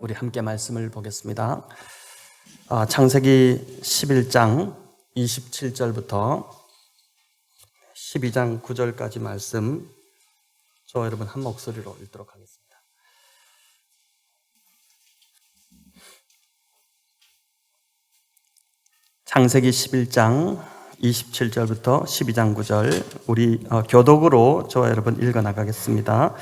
우리 함께 말씀을 보겠습니다. 창세기 11장 27절부터 12장 9절까지 말씀 저와 여러분 한 목소리로 읽도록 하겠습니다. 창세기 11장 27절부터 12장 9절 우리 교독으로 저와 여러분 읽어나가겠습니다.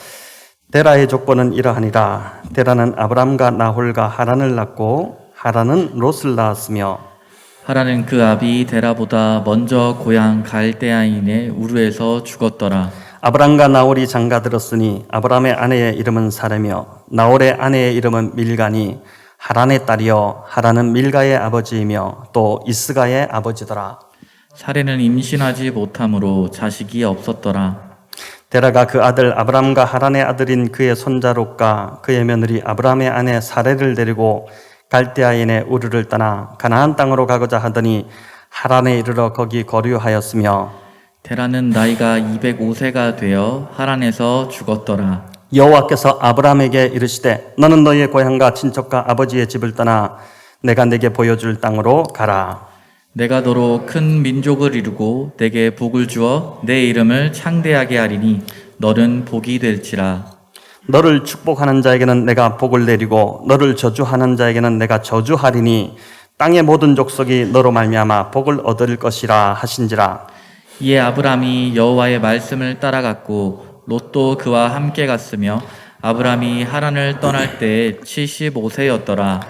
데라의 족보는 이러하니라. 데라는 아브람과 나홀과 하란을 낳고 하란은 롯을 낳았으며 하란은 그 아비 데라보다 먼저 고향 갈대아인의 우르에서 죽었더라. 아브람과 나홀이 장가들었으니 아브람의 아내의 이름은 사레며 나홀의 아내의 이름은 밀가니 하란의 딸이요 하란은 밀가의 아버지이며 또 이스가의 아버지더라. 사레는 임신하지 못함으로 자식이 없었더라. 데라가 그 아들 아브람과 하란의 아들인 그의 손자 롯과 그의 며느리 아브람의 아내 사레를 데리고 갈대아인의 우르를 떠나 가나안 땅으로 가고자 하더니 하란에 이르러 거기 거류하였으며 데라는 나이가 205세가 되어 하란에서 죽었더라. 여호와께서 아브람에게 이르시되 너는 너희의 고향과 친척과 아버지의 집을 떠나 내가 네게 보여줄 땅으로 가라. 내가 너로 큰 민족을 이루고 내게 복을 주어 내 이름을 창대하게 하리니 너는 복이 될지라. 너를 축복하는 자에게는 내가 복을 내리고 너를 저주하는 자에게는 내가 저주하리니 땅의 모든 족속이 너로 말미암아 복을 얻을 것이라 하신지라. 이에 아브람이 여호와의 말씀을 따라갔고 롯도 그와 함께 갔으며 아브람이 하란을 떠날 때에 75세였더라.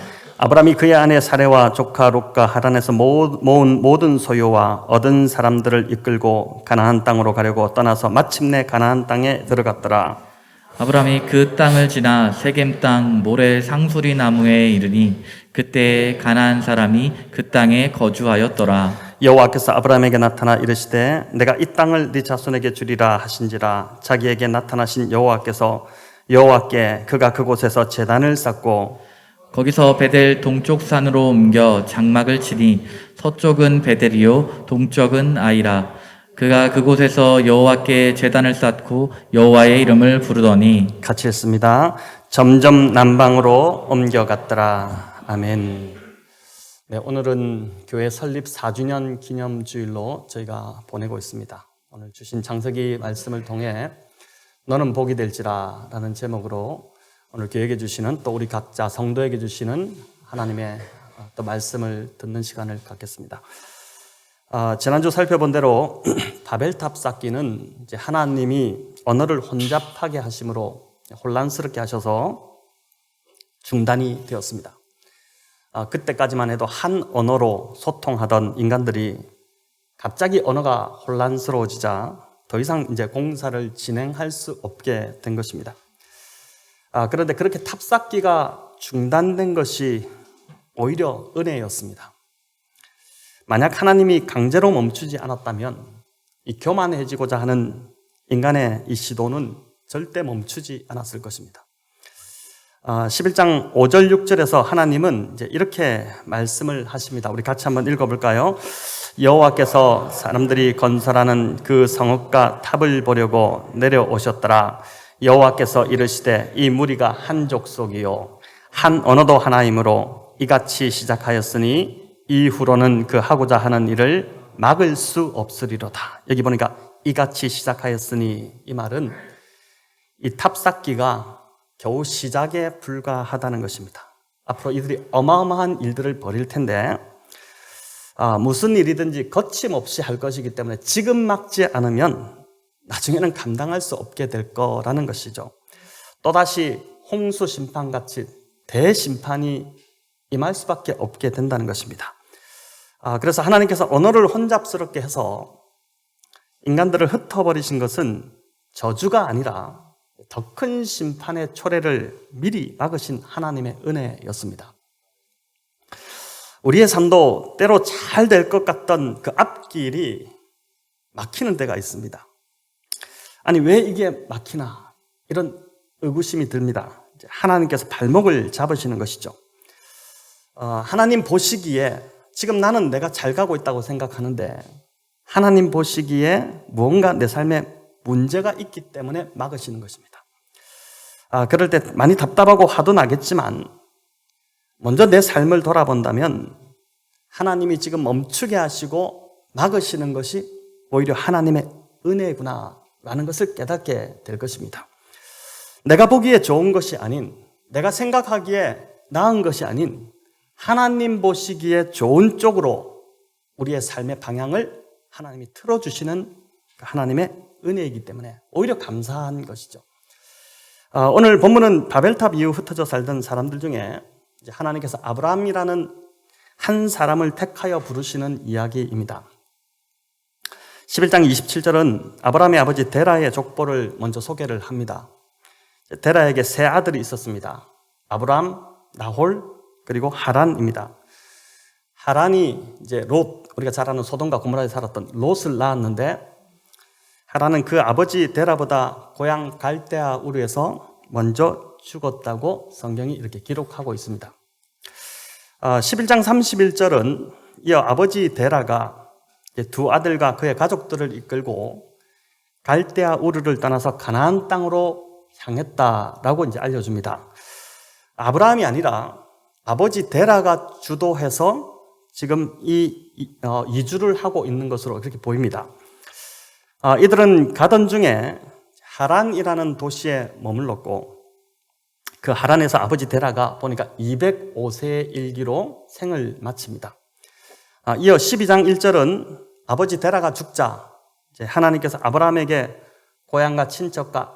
아브람이 그의 아내 사레와 조카 롯과 하란에서 모은 모든 소유와 얻은 사람들을 이끌고 가나안 땅으로 가려고 떠나서 마침내 가나안 땅에 들어갔더라. 아브람이 그 땅을 지나 세겜 땅 모래 상수리 나무에 이르니 그때 가나안 사람이 그 땅에 거주하였더라. 여호와께서 아브람에게 나타나 이르시되 내가 이 땅을 네 자손에게 주리라 하신지라. 자기에게 나타나신 여호와께 그가 그곳에서 제단을 쌓고 거기서 베델 동쪽 산으로 옮겨 장막을 치니 서쪽은 베델이요 동쪽은 아이라. 그가 그곳에서 여호와께 제단을 쌓고 여호와의 이름을 부르더니 같이 읽습니다. 점점 남방으로 옮겨갔더라. 아멘. 네, 오늘은 교회 설립 4주년 기념주일로 저희가 보내고 있습니다. 오늘 주신 창세기 말씀을 통해 너는 복이 될지라 라는 제목으로 오늘 교회에게 주시는 또 우리 각자 성도에게 주시는 하나님의 또 말씀을 듣는 시간을 갖겠습니다. 지난주 살펴본 대로 바벨탑 쌓기는 이제 하나님이 언어를 혼잡하게 하심으로 혼란스럽게 하셔서 중단이 되었습니다. 그때까지만 해도 한 언어로 소통하던 인간들이 갑자기 언어가 혼란스러워지자 더 이상 이제 공사를 진행할 수 없게 된 것입니다. 그런데 그렇게 탑 쌓기가 중단된 것이 오히려 은혜였습니다. 만약 하나님이 강제로 멈추지 않았다면 이 교만해지고자 하는 인간의 이 시도는 절대 멈추지 않았을 것입니다. 11장 5절 6절에서 하나님은 이제 이렇게 말씀을 하십니다. 우리 같이 한번 읽어볼까요? 여호와께서 사람들이 건설하는 그 성읍과 탑을 보려고 내려오셨더라. 여호와께서 이르시되 이 무리가 한 족속이요 한 언어도 하나이므로 이같이 시작하였으니 이후로는 그 하고자 하는 일을 막을 수 없으리로다. 여기 보니까 이같이 시작하였으니 이 말은 이 탑 쌓기가 겨우 시작에 불과하다는 것입니다. 앞으로 이들이 어마어마한 일들을 벌일 텐데 무슨 일이든지 거침없이 할 것이기 때문에 지금 막지 않으면 나중에는 감당할 수 없게 될 거라는 것이죠. 또다시 홍수 심판같이 대심판이 임할 수밖에 없게 된다는 것입니다. 그래서 하나님께서 언어를 혼잡스럽게 해서 인간들을 흩어버리신 것은 저주가 아니라 더 큰 심판의 초래를 미리 막으신 하나님의 은혜였습니다. 우리의 삶도 때로 잘 될 것 같던 그 앞길이 막히는 때가 있습니다. 아니 왜 이게 막히나 이런 의구심이 듭니다. 하나님께서 발목을 잡으시는 것이죠. 하나님 보시기에 지금 나는 내가 잘 가고 있다고 생각하는데 하나님 보시기에 무언가 내 삶에 문제가 있기 때문에 막으시는 것입니다. 그럴 때 많이 답답하고 화도 나겠지만 먼저 내 삶을 돌아본다면 하나님이 지금 멈추게 하시고 막으시는 것이 오히려 하나님의 은혜구나라는 것을 깨닫게 될 것입니다. 내가 보기에 좋은 것이 아닌, 내가 생각하기에 나은 것이 아닌 하나님 보시기에 좋은 쪽으로 우리의 삶의 방향을 하나님이 틀어주시는 하나님의 은혜이기 때문에 오히려 감사한 것이죠. 오늘 본문은 바벨탑 이후 흩어져 살던 사람들 중에 이제 하나님께서 아브라함이라는 한 사람을 택하여 부르시는 이야기입니다. 11장 27절은 아브라함의 아버지 데라의 족보를 먼저 소개를 합니다. 데라에게 세 아들이 있었습니다. 아브람, 나홀, 그리고 하란입니다. 하란이 이제 롯, 우리가 잘 아는 소돔과 고모라에 살았던 롯을 낳았는데, 하란은 그 아버지 데라보다 고향 갈대아 우르에서 먼저 죽었다고 성경이 이렇게 기록하고 있습니다. 11장 31절은 이어 아버지 데라가 두 아들과 그의 가족들을 이끌고 갈대아 우르를 떠나서 가나안 땅으로 향했다라고 이제 알려줍니다. 아브라함이 아니라 아버지 데라가 주도해서 지금 이주를 하고 있는 것으로 그렇게 보입니다. 이들은 가던 중에 하란이라는 도시에 머물렀고, 그 하란에서 아버지 데라가 보니까 205세의 일기로 생을 마칩니다. 이어 12장 1절은 아버지 데라가 죽자 이제 하나님께서 아브라함에게 고향과 친척과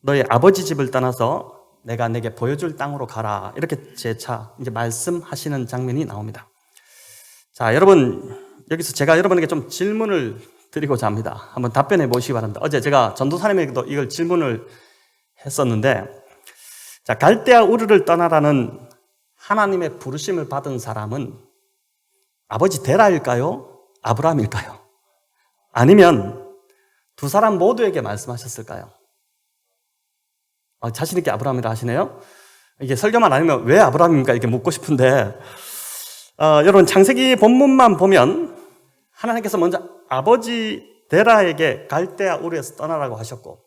너의 아버지 집을 떠나서 내가 내게 보여줄 땅으로 가라, 이렇게 재차 이제 말씀하시는 장면이 나옵니다. 자, 여러분, 여기서 제가 여러분에게 좀 질문을 드리고자 합니다. 한번 답변해 보시기 바랍니다. 어제 제가 전도사님에게도 이걸 질문을 했었는데, 자, 갈대아 우르를 떠나라는 하나님의 부르심을 받은 사람은 아버지 데라일까요? 아브라함일까요? 아니면 두 사람 모두에게 말씀하셨을까요? 자신 있게 아브라함이라 하시네요. 이게 설교만 아니면 왜 아브라함입니까? 이렇게 묻고 싶은데, 여러분, 창세기 본문만 보면 하나님께서 먼저 아버지 데라에게 갈대아 우르에서 떠나라고 하셨고,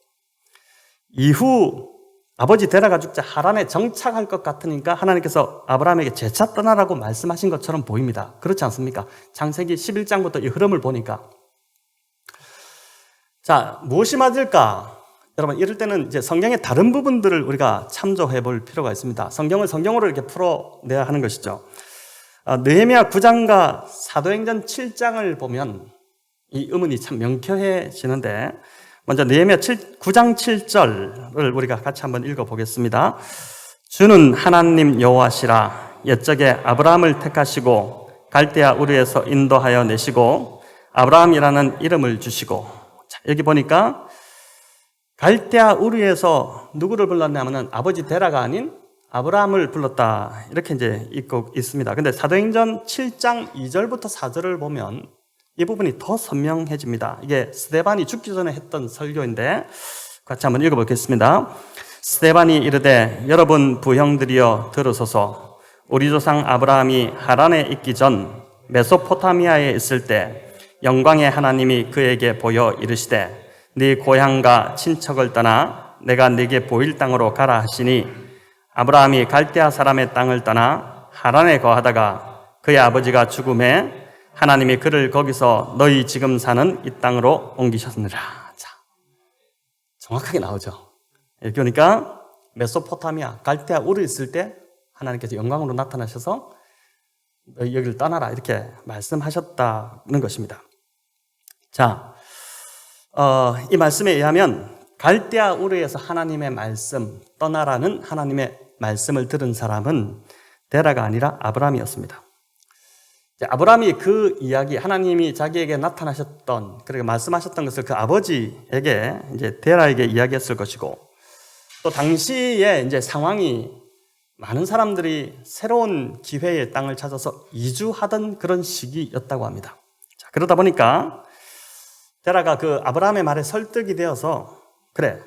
이후 아버지 데라가 죽자 하란에 정착할 것 같으니까 하나님께서 아브라함에게 재차 떠나라고 말씀하신 것처럼 보입니다. 그렇지 않습니까? 창세기 11장부터 이 흐름을 보니까. 자, 무엇이 맞을까? 여러분, 이럴 때는 이제 성경의 다른 부분들을 우리가 참조해 볼 필요가 있습니다. 성경을 성경으로 이렇게 풀어내야 하는 것이죠. 느헤미야 9장과 사도행전 7장을 보면 이 의문이 참 명쾌해지는데, 먼저 느헤미야 9장 7절을 우리가 같이 한번 읽어보겠습니다. 주는 하나님 여호와시라. 옛적에 아브라함을 택하시고 갈대아 우르에서 인도하여 내시고 아브라함이라는 이름을 주시고. 자, 여기 보니까 갈대아 우르에서 누구를 불렀냐면은 아버지 데라가 아닌 아브라함을 불렀다, 이렇게 이제 읽고 있습니다. 근데 사도행전 7장 2절부터 4절을 보면 이 부분이 더 선명해집니다. 이게 스데반이 죽기 전에 했던 설교인데 같이 한번 읽어보겠습니다. 스데반이 이르되 여러분 부형들이여 들으소서. 우리 조상 아브라함이 하란에 있기 전 메소포타미아에 있을 때 영광의 하나님이 그에게 보여 이르시되 네 고향과 친척을 떠나 내가 네게 보일 땅으로 가라 하시니, 아브라함이 갈대아 사람의 땅을 떠나 하란에 거하다가 그의 아버지가 죽음에 하나님이 그를 거기서 너희 지금 사는 이 땅으로 옮기셨느니라. 자, 정확하게 나오죠. 그러니까 메소포타미아, 갈대아 우르 있을 때 하나님께서 영광으로 나타나셔서 너희 여기를 떠나라, 이렇게 말씀하셨다는 것입니다. 자, 이 말씀에 의하면 갈대아 우르에서 하나님의 말씀, 떠나라는 하나님의 말씀을 들은 사람은 데라가 아니라 아브라함이었습니다. 아브라함이 그 이야기, 하나님이 자기에게 나타나셨던, 그리고 말씀하셨던 것을 그 아버지에게, 이제 데라에게 이야기했을 것이고, 또 당시에 이제 상황이 많은 사람들이 새로운 기회의 땅을 찾아서 이주하던 그런 시기였다고 합니다. 자, 그러다 보니까 데라가 그 아브라함의 말에 설득이 되어서 그래,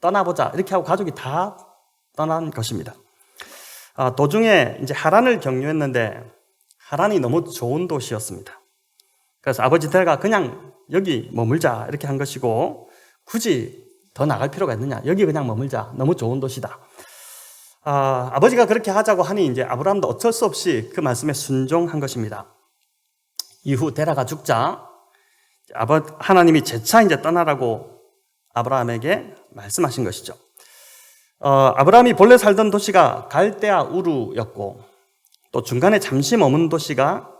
떠나보자, 이렇게 하고 가족이 다 떠난 것입니다. 도중에 이제 하란을 경유했는데 하란이 너무 좋은 도시였습니다. 그래서 아버지 데라가 그냥 여기 머물자, 이렇게 한 것이고, 굳이 더 나갈 필요가 있느냐, 여기 그냥 머물자, 너무 좋은 도시다. 아버지가 그렇게 하자고 하니 이제 아브라함도 어쩔 수 없이 그 말씀에 순종한 것입니다. 이후 데라가 죽자 하나님이 재차 이제 떠나라고 아브라함에게 말씀하신 것이죠. 아브라함이 본래 살던 도시가 갈대아 우르였고 또 중간에 잠시 머문 도시가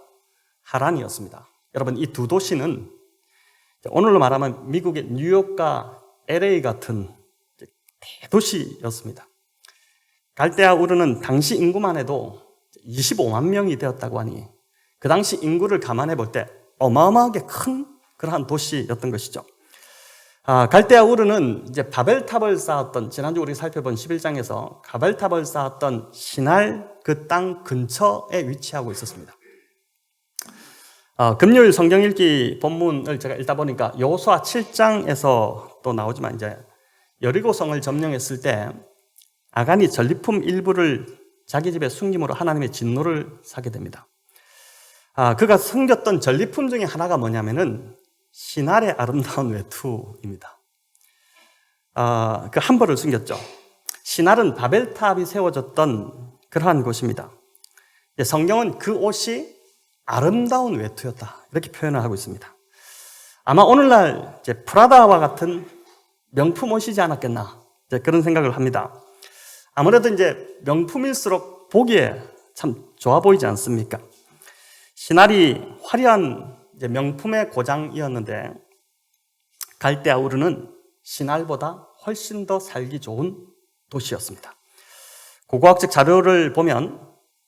하란이었습니다. 여러분, 이 두 도시는 오늘로 말하면 미국의 뉴욕과 LA 같은 대도시였습니다. 갈대아 우르는 당시 인구만 해도 25만 명이 되었다고 하니 그 당시 인구를 감안해 볼 때 어마어마하게 큰 그러한 도시였던 것이죠. 갈대아 우르는 이제 바벨탑을 쌓았던, 지난주 우리가 살펴본 11장에서 바벨탑을 쌓았던 시날 그 땅 근처에 위치하고 있었습니다. 금요일 성경 읽기 본문을 제가 읽다 보니까 여호수아 7장에서 또 나오지만 이제 여리고성을 점령했을 때 아간이 전리품 일부를 자기 집에 숨김으로 하나님의 진노를 사게 됩니다. 그가 숨겼던 전리품 중에 하나가 뭐냐면은 시날의 아름다운 외투입니다. 그 한 벌을 숨겼죠. 시날은 바벨탑이 세워졌던 그러한 곳입니다. 성경은 그 옷이 아름다운 외투였다, 이렇게 표현을 하고 있습니다. 아마 오늘날 이제 프라다와 같은 명품 옷이지 않았겠나, 이제 그런 생각을 합니다. 아무래도 이제 명품일수록 보기에 참 좋아 보이지 않습니까? 시날이 화려한 이제 명품의 고장이었는데 갈대아 우르는 시날보다 훨씬 더 살기 좋은 도시였습니다. 고고학적 자료를 보면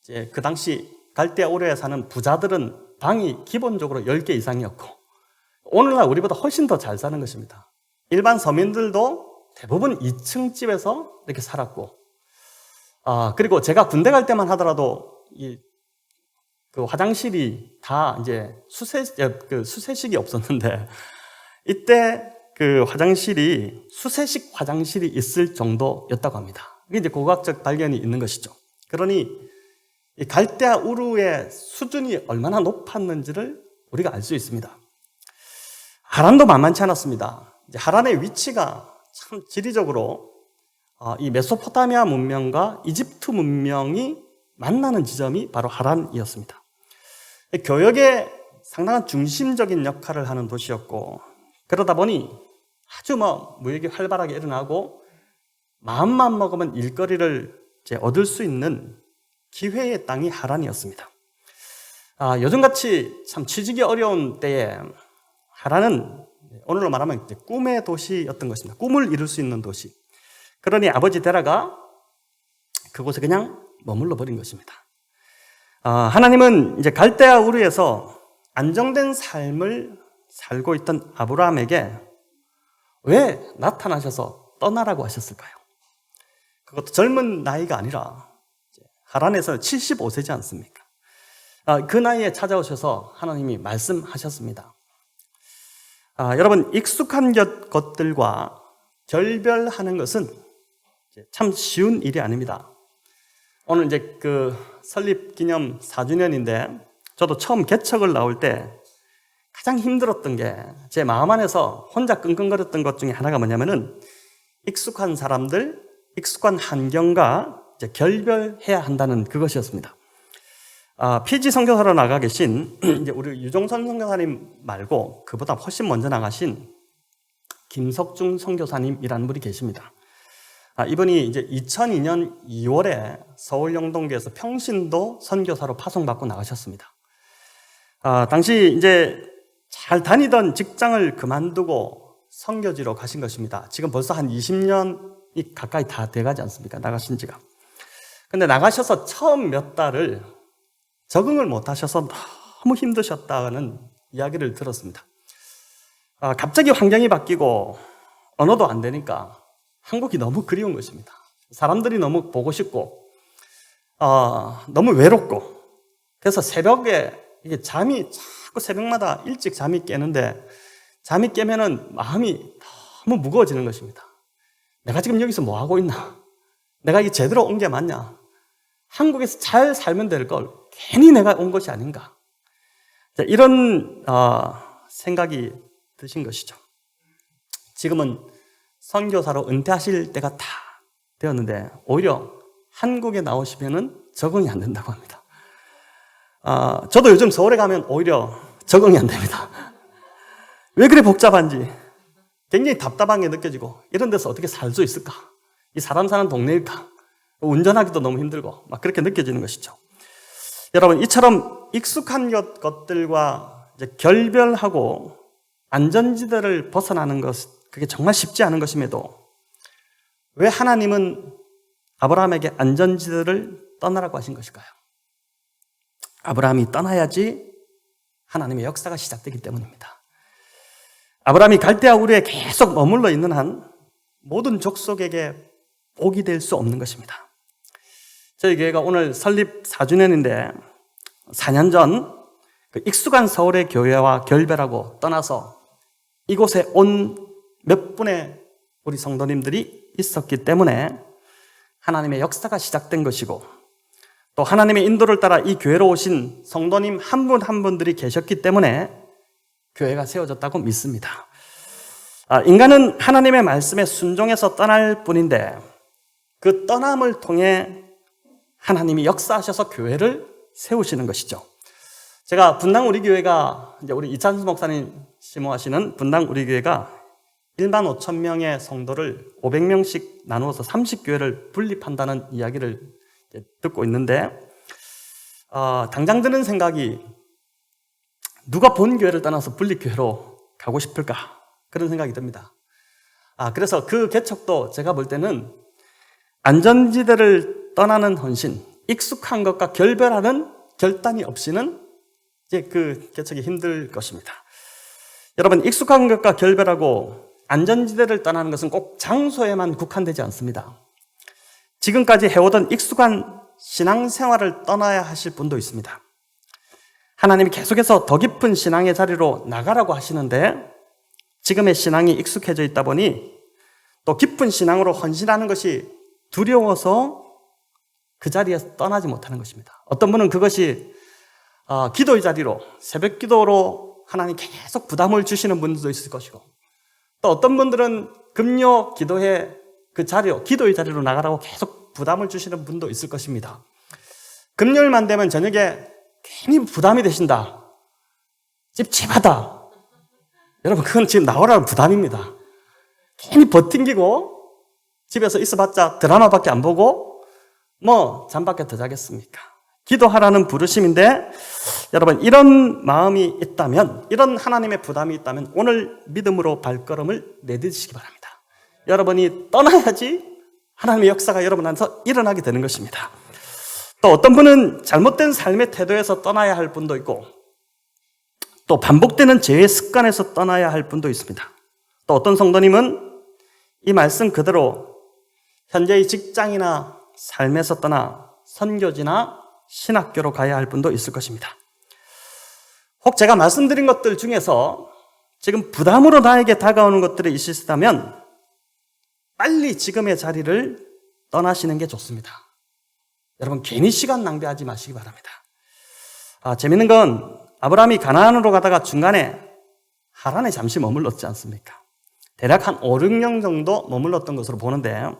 이제 그 당시 갈대아 우르에 사는 부자들은 방이 기본적으로 10개 이상이었고 오늘날 우리보다 훨씬 더 잘 사는 것입니다. 일반 서민들도 대부분 2층 집에서 이렇게 살았고, 그리고 제가 군대 갈 때만 하더라도 그 화장실이 다 이제 수세식이 없었는데 이때 그 화장실이 수세식 화장실이 있을 정도였다고 합니다. 이게 이제 고고학적 발견이 있는 것이죠. 그러니 이 갈대아 우르의 수준이 얼마나 높았는지를 우리가 알 수 있습니다. 하란도 만만치 않았습니다. 이제 하란의 위치가 참 지리적으로 이 메소포타미아 문명과 이집트 문명이 만나는 지점이 바로 하란이었습니다. 교역의 상당한 중심적인 역할을 하는 도시였고, 그러다 보니 아주 무역이 활발하게 일어나고 마음만 먹으면 일거리를 이제 얻을 수 있는 기회의 땅이 하란이었습니다. 요즘같이 참 취직이 어려운 때에 하란은 오늘로 말하면 이제 꿈의 도시였던 것입니다. 꿈을 이룰 수 있는 도시. 그러니 아버지 데라가 그곳에 그냥 머물러 버린 것입니다. 하나님은 이제 갈대아 우르에서 안정된 삶을 살고 있던 아브라함에게 왜 나타나셔서 떠나라고 하셨을까요? 그것도 젊은 나이가 아니라 하란에서 75세지 않습니까? 그 나이에 찾아오셔서 하나님이 말씀하셨습니다. 여러분, 익숙한 것들과 결별하는 것은 참 쉬운 일이 아닙니다. 오늘 이제 그 설립 기념 4주년인데 저도 처음 개척을 나올 때 가장 힘들었던 게 제 마음 안에서 혼자 끙끙거렸던 것 중에 하나가 뭐냐면은 익숙한 사람들, 익숙한 환경과 이제 결별해야 한다는 그것이었습니다. PG 선교사로 나가 계신 이제 우리 유종선 선교사님 말고 그보다 훨씬 먼저 나가신 김석중 선교사님이라는 분이 계십니다. 이분이 이제 2002년 2월에 서울 영동교에서 평신도 선교사로 파송받고 나가셨습니다. 당시 이제 잘 다니던 직장을 그만두고 선교지로 가신 것입니다. 지금 벌써 한 20년이 가까이 다 돼가지 않습니까? 나가신 지가. 근데 나가셔서 처음 몇 달을 적응을 못 하셔서 너무 힘드셨다는 이야기를 들었습니다. 갑자기 환경이 바뀌고 언어도 안 되니까 한국이 너무 그리운 것입니다. 사람들이 너무 보고 싶고, 너무 외롭고, 그래서 새벽에 이게 잠이 자꾸 새벽마다 일찍 잠이 깨는데 잠이 깨면은 마음이 너무 무거워지는 것입니다. 내가 지금 여기서 뭐 하고 있나? 내가 이게 제대로 온 게 맞냐? 한국에서 잘 살면 될 걸 괜히 내가 온 것이 아닌가? 이런 생각이 드신 것이죠. 지금은 선교사로 은퇴하실 때가 다 되었는데 오히려 한국에 나오시면은 적응이 안 된다고 합니다. 저도 요즘 서울에 가면 오히려 적응이 안 됩니다. 왜 그래 복잡한지 굉장히 답답한 게 느껴지고, 이런 데서 어떻게 살 수 있을까? 이 사람 사는 동네일까? 운전하기도 너무 힘들고 막 그렇게 느껴지는 것이죠. 여러분, 이처럼 익숙한 것들과 이제 결별하고 안전지대를 벗어나는 것, 그게 정말 쉽지 않은 것임에도 왜 하나님은 아브라함에게 안전지대를 떠나라고 하신 것일까요? 아브라함이 떠나야지 하나님의 역사가 시작되기 때문입니다. 아브라함이 갈대아 우르에 계속 머물러 있는 한 모든 족속에게 복이 될 수 없는 것입니다. 저희 교회가 오늘 설립 4주년인데 4년 전 그 익숙한 서울의 교회와 결별하고 떠나서 이곳에 온 몇 분의 우리 성도님들이 있었기 때문에 하나님의 역사가 시작된 것이고, 또 하나님의 인도를 따라 이 교회로 오신 성도님 한 분 한 분들이 계셨기 때문에 교회가 세워졌다고 믿습니다. 인간은 하나님의 말씀에 순종해서 떠날 뿐인데 그 떠남을 통해 하나님이 역사하셔서 교회를 세우시는 것이죠. 제가 분당 우리 교회가, 이제 우리 이찬수 목사님 심호하시는 분당 우리 교회가 1만 5천 명의 성도를 500명씩 나누어서 30교회를 분립한다는 이야기를 듣고 있는데, 당장 드는 생각이 누가 본 교회를 떠나서 분립교회로 가고 싶을까? 그런 생각이 듭니다. 그래서 그 개척도 제가 볼 때는 안전지대를 떠나는 헌신, 익숙한 것과 결별하는 결단이 없이는 이제 그 개척이 힘들 것입니다. 여러분, 익숙한 것과 결별하고 안전지대를 떠나는 것은 꼭 장소에만 국한되지 않습니다. 지금까지 해오던 익숙한 신앙생활을 떠나야 하실 분도 있습니다. 하나님이 계속해서 더 깊은 신앙의 자리로 나가라고 하시는데 지금의 신앙이 익숙해져 있다 보니 또 깊은 신앙으로 헌신하는 것이 두려워서 그 자리에서 떠나지 못하는 것입니다. 어떤 분은 그것이 기도의 자리로, 새벽 기도로 하나님 계속 부담을 주시는 분들도 있을 것이고, 또 어떤 분들은 금요 기도회 그 자리로, 기도의 자리로 나가라고 계속 부담을 주시는 분도 있을 것입니다. 금요일만 되면 저녁에 괜히 부담이 되신다, 찝찝하다, 여러분 그건 지금 나오라는 부담입니다. 괜히 버팅기고 집에서 있어봤자 드라마밖에 안 보고 뭐 잠밖에 더 자겠습니까? 기도하라는 부르심인데, 여러분 이런 마음이 있다면, 이런 하나님의 부담이 있다면 오늘 믿음으로 발걸음을 내딛으시기 바랍니다. 여러분이 떠나야지 하나님의 역사가 여러분 안에서 일어나게 되는 것입니다. 또 어떤 분은 잘못된 삶의 태도에서 떠나야 할 분도 있고, 또 반복되는 죄의 습관에서 떠나야 할 분도 있습니다. 또 어떤 성도님은 이 말씀 그대로 현재의 직장이나 삶에서 떠나 선교지나 신학교로 가야 할 분도 있을 것입니다. 혹 제가 말씀드린 것들 중에서 지금 부담으로 나에게 다가오는 것들이 있으시다면 빨리 지금의 자리를 떠나시는 게 좋습니다. 여러분 괜히 시간 낭비하지 마시기 바랍니다. 재밌는 건 아브라함이 가나안으로 가다가 중간에 하란에 잠시 머물렀지 않습니까? 대략 한 5, 6년 정도 머물렀던 것으로 보는데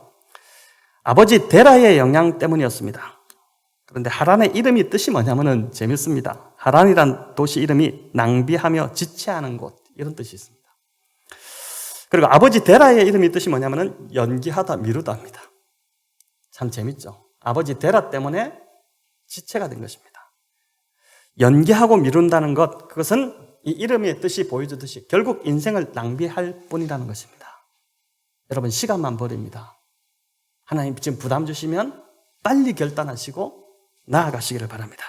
아버지 데라의 영향 때문이었습니다. 그런데 하란의 이름이 뜻이 뭐냐면은 재밌습니다. 하란이란 도시 이름이 낭비하며 지체하는 곳, 이런 뜻이 있습니다. 그리고 아버지 데라의 이름이 뜻이 뭐냐면은 연기하다, 미루다입니다. 참 재밌죠? 아버지 데라 때문에 지체가 된 것입니다. 연기하고 미룬다는 것, 그것은 이 이름의 뜻이 보여주듯이 결국 인생을 낭비할 뿐이라는 것입니다. 여러분 시간만 버립니다. 하나님 지금 부담 주시면 빨리 결단하시고 나아가시기를 바랍니다.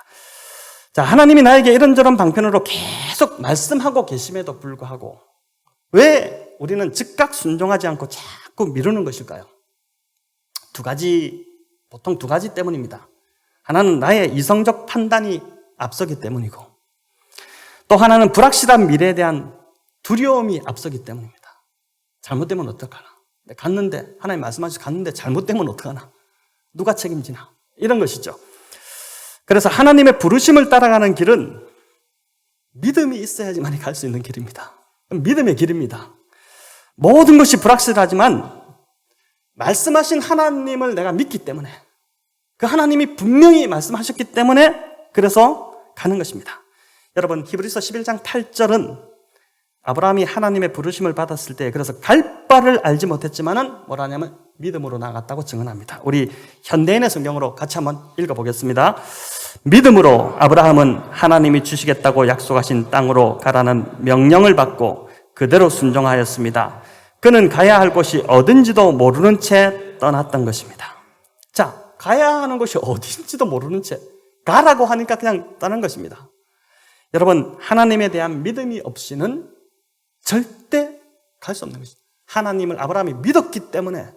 자, 하나님이 나에게 이런저런 방편으로 계속 말씀하고 계심에도 불구하고 왜 우리는 즉각 순종하지 않고 자꾸 미루는 것일까요? 보통 두 가지 때문입니다. 하나는 나의 이성적 판단이 앞서기 때문이고, 또 하나는 불확실한 미래에 대한 두려움이 앞서기 때문입니다. 잘못되면 어떡하나? 갔는데, 하나님 말씀하셔서 갔는데 잘못되면 어떡하나? 누가 책임지나? 이런 것이죠. 그래서 하나님의 부르심을 따라가는 길은 믿음이 있어야지만 갈 수 있는 길입니다. 믿음의 길입니다. 모든 것이 불확실하지만 말씀하신 하나님을 내가 믿기 때문에, 그 하나님이 분명히 말씀하셨기 때문에 그래서 가는 것입니다. 여러분, 히브리서 11장 8절은 아브라함이 하나님의 부르심을 받았을 때 그래서 갈 바를 알지 못했지만은 뭐라냐면 믿음으로 나갔다고 증언합니다. 우리 현대인의 성경으로 같이 한번 읽어보겠습니다. 믿음으로 아브라함은 하나님이 주시겠다고 약속하신 땅으로 가라는 명령을 받고 그대로 순종하였습니다. 그는 가야 할 곳이 어딘지도 모르는 채 떠났던 것입니다. 자, 가야 하는 곳이 어딘지도 모르는 채 가라고 하니까 그냥 떠난 것입니다. 여러분, 하나님에 대한 믿음이 없이는 절대 갈 수 없는 것입니다. 하나님을 아브라함이 믿었기 때문에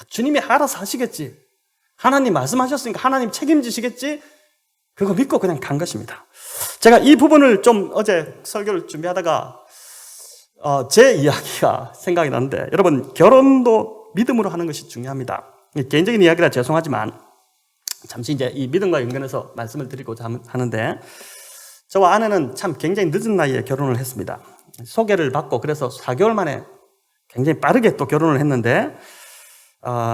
주님이 알아서 하시겠지, 하나님 말씀하셨으니까 하나님 책임지시겠지, 그거 믿고 그냥 간 것입니다. 제가 이 부분을 좀 어제 설교를 준비하다가 제 이야기가 생각이 나는데, 여러분, 결혼도 믿음으로 하는 것이 중요합니다. 개인적인 이야기라 죄송하지만 잠시 이제 이 믿음과 연관해서 말씀을 드리고자 하는데, 저와 아내는 참 굉장히 늦은 나이에 결혼을 했습니다. 소개를 받고 그래서 4개월 만에 굉장히 빠르게 또 결혼을 했는데,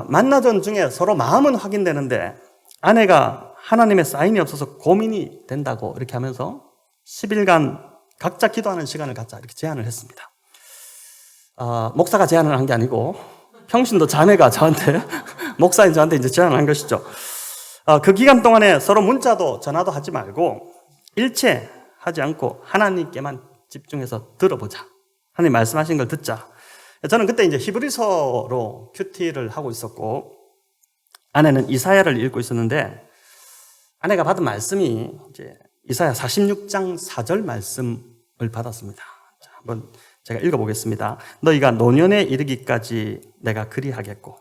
만나던 중에 서로 마음은 확인되는데 아내가 하나님의 사인이 없어서 고민이 된다고 이렇게 하면서 10일간 각자 기도하는 시간을 갖자 이렇게 제안을 했습니다. 목사가 제안을 한 게 아니고 평신도 자매가 저한테 목사인 저한테 이제 제안을 한 것이죠. 그 기간 동안에 서로 문자도 전화도 하지 말고 일체하지 않고 하나님께만 집중해서 들어보자. 하나님 말씀하신 걸 듣자. 저는 그때 이제 히브리서로 큐티를 하고 있었고 아내는 이사야를 읽고 있었는데, 아내가 받은 말씀이 이제 이사야 46장 4절 말씀을 받았습니다. 자, 한번 제가 읽어보겠습니다. 너희가 노년에 이르기까지 내가 그리하겠고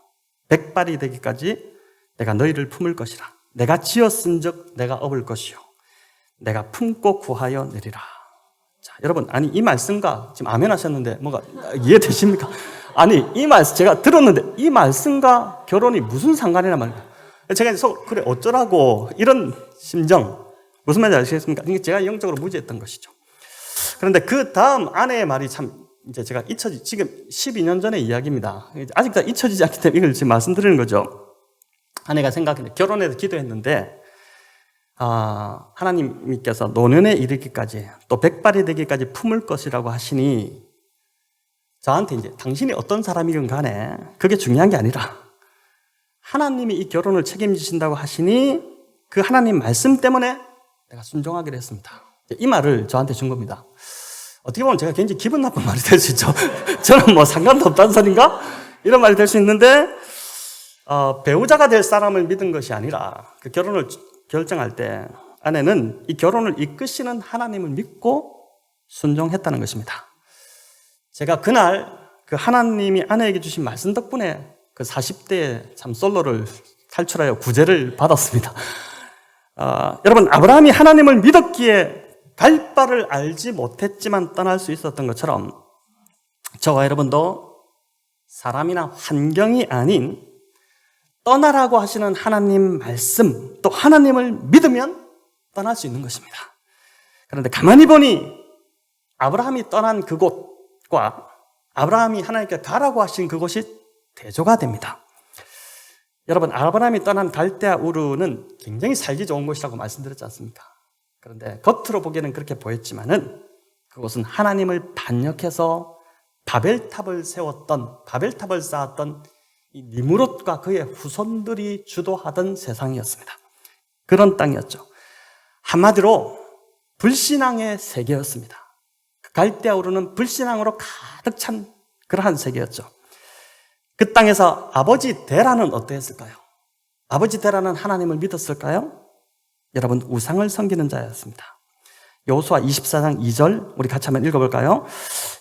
백발이 되기까지 내가 너희를 품을 것이라. 내가 지었은즉 내가 업을 것이요 내가 품고 구하여 내리라. 자, 여러분, 아니 이 말씀과 지금 아멘 하셨는데 뭔가 이해되십니까? 아니 이 말씀 제가 들었는데 이 말씀과 결혼이 무슨 상관이란 말이에요. 제가 그래 어쩌라고 이런 심정, 무슨 말인지 아시겠습니까? 제가 영적으로 무지했던 것이죠. 그런데 그 다음 아내의 말이 참 이제 제가 지금 12년 전의 이야기입니다. 아직 다 잊혀지지 않기 때문에 이걸 지금 말씀드리는 거죠. 아내가 생각했는데 결혼해서 기도했는데 하나님께서 노년에 이르기까지 또 백발이 되기까지 품을 것이라고 하시니 저한테 이제 당신이 어떤 사람이건 간에 그게 중요한 게 아니라 하나님이 이 결혼을 책임지신다고 하시니 그 하나님 말씀 때문에 내가 순종하기로 했습니다. 이 말을 저한테 준 겁니다. 어떻게 보면 제가 굉장히 기분 나쁜 말이 될 수 있죠. 저는 뭐 상관도 없다는 소린가? 이런 말이 될 수 있는데 배우자가 될 사람을 믿은 것이 아니라 그 결혼을 결정할 때 아내는 이 결혼을 이끄시는 하나님을 믿고 순종했다는 것입니다. 제가 그날 그 하나님이 아내에게 주신 말씀 덕분에 그 40대에 참 솔로를 탈출하여 구제를 받았습니다. 여러분, 아브라함이 하나님을 믿었기에 갈 바를 알지 못했지만 떠날 수 있었던 것처럼 저와 여러분도 사람이나 환경이 아닌 떠나라고 하시는 하나님 말씀, 또 하나님을 믿으면 떠날 수 있는 것입니다. 그런데 가만히 보니 아브라함이 떠난 그곳과 아브라함이 하나님께 가라고 하신 그곳이 대조가 됩니다. 여러분, 아브라함이 떠난 갈대아 우르는 굉장히 살기 좋은 곳이라고 말씀드렸지 않습니까? 그런데 겉으로 보기에는 그렇게 보였지만은 그곳은 하나님을 반역해서 바벨탑을 쌓았던 이 니므롯과 그의 후손들이 주도하던 세상이었습니다. 그런 땅이었죠. 한마디로 불신앙의 세계였습니다. 갈대아 우르는 불신앙으로 가득 찬 그러한 세계였죠. 그 땅에서 아버지 데라는 어떠했을까요? 아버지 데라는 하나님을 믿었을까요? 여러분, 우상을 섬기는 자였습니다. 여호수아 24장 2절 우리 같이 한번 읽어볼까요?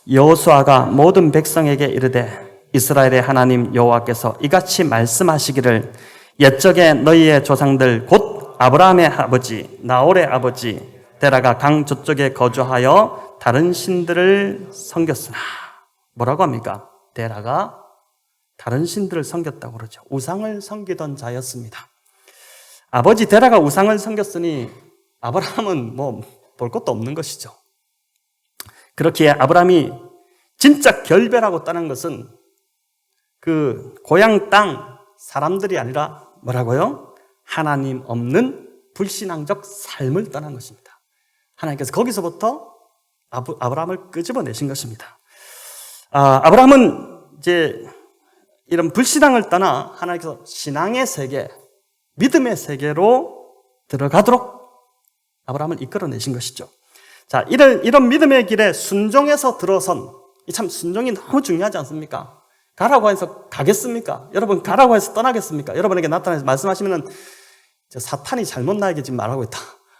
여호수아가 모든 백성에게 이르되 이스라엘의 하나님 여호와께서 이같이 말씀하시기를 옛적에 너희의 조상들 곧 아브라함의 아버지 나홀의 아버지 데라가 강 저쪽에 거주하여 다른 신들을 섬겼으나, 뭐라고 합니까? 데라가 다른 신들을 섬겼다고 그러죠. 우상을 섬기던 자였습니다. 아버지 데라가 우상을 섬겼으니 아브라함은 뭐 볼 것도 없는 것이죠. 그렇기에 아브라함이 진짜 결별하고 떠난 것은 그 고향 땅 사람들이 아니라 뭐라고요? 하나님 없는 불신앙적 삶을 떠난 것입니다. 하나님께서 거기서부터 아브라함을 끄집어내신 것입니다. 아브라함은 이제 이런 불신앙을 떠나 하나님께서 신앙의 세계, 믿음의 세계로 들어가도록 아브라함을 이끌어내신 것이죠. 자, 이런 믿음의 길에 순종해서 들어선, 참 순종이 너무 중요하지 않습니까? 가라고 해서 가겠습니까? 여러분, 가라고 해서 떠나겠습니까? 여러분에게 나타나서 말씀하시면은 사탄이 잘못 나에게 지금 말하고 있다,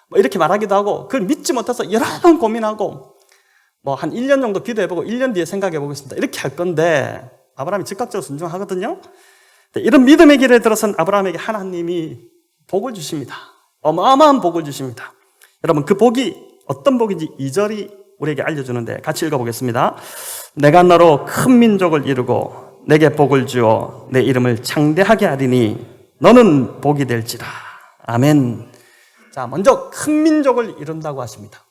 뭐 이렇게 말하기도 하고, 그걸 믿지 못해서 여러 번 고민하고 뭐 한 1년 정도 기도해보고 1년 뒤에 생각해보겠습니다, 이렇게 할 건데 아브라함이 즉각적으로 순종하거든요. 이런 믿음의 길에 들어선 아브라함에게 하나님이 복을 주십니다. 어마어마한 복을 주십니다. 여러분, 그 복이 어떤 복인지 2절이 우리에게 알려주는데 같이 읽어보겠습니다. 내가 너로 큰 민족을 이루고 내게 복을 주어 내 이름을 창대하게 하리니 너는 복이 될지라. 아멘. 자, 먼저 큰 민족을 이룬다고 하십니다.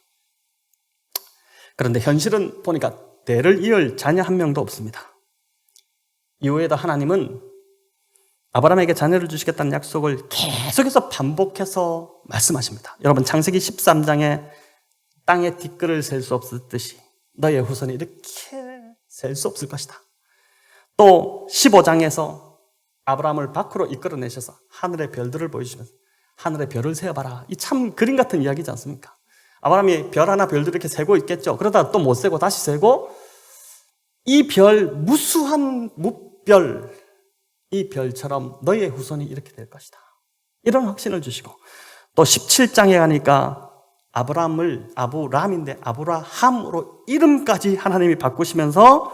그런데 현실은 보니까 대를 이을 자녀 한 명도 없습니다. 이후에도 하나님은 아브라함에게 자녀를 주시겠다는 약속을 계속해서 반복해서 말씀하십니다. 여러분, 창세기 13장에 땅의 티끌을 셀 수 없었듯이 너의 후손이 이렇게 셀 수 없을 것이다. 또 15장에서 아브라함을 밖으로 이끌어내셔서 하늘의 별들을 보여주시면서 하늘의 별을 세어봐라. 이 참 그림 같은 이야기지 않습니까? 아브라함이 별 하나 별들 이렇게 세고 있겠죠. 그러다가 또 못 세고 다시 세고, 이 별, 무수한 무별, 이 별처럼 너의 후손이 이렇게 될 것이다, 이런 확신을 주시고, 또 17장에 가니까 아브라함인데 아브라함으로 이름까지 하나님이 바꾸시면서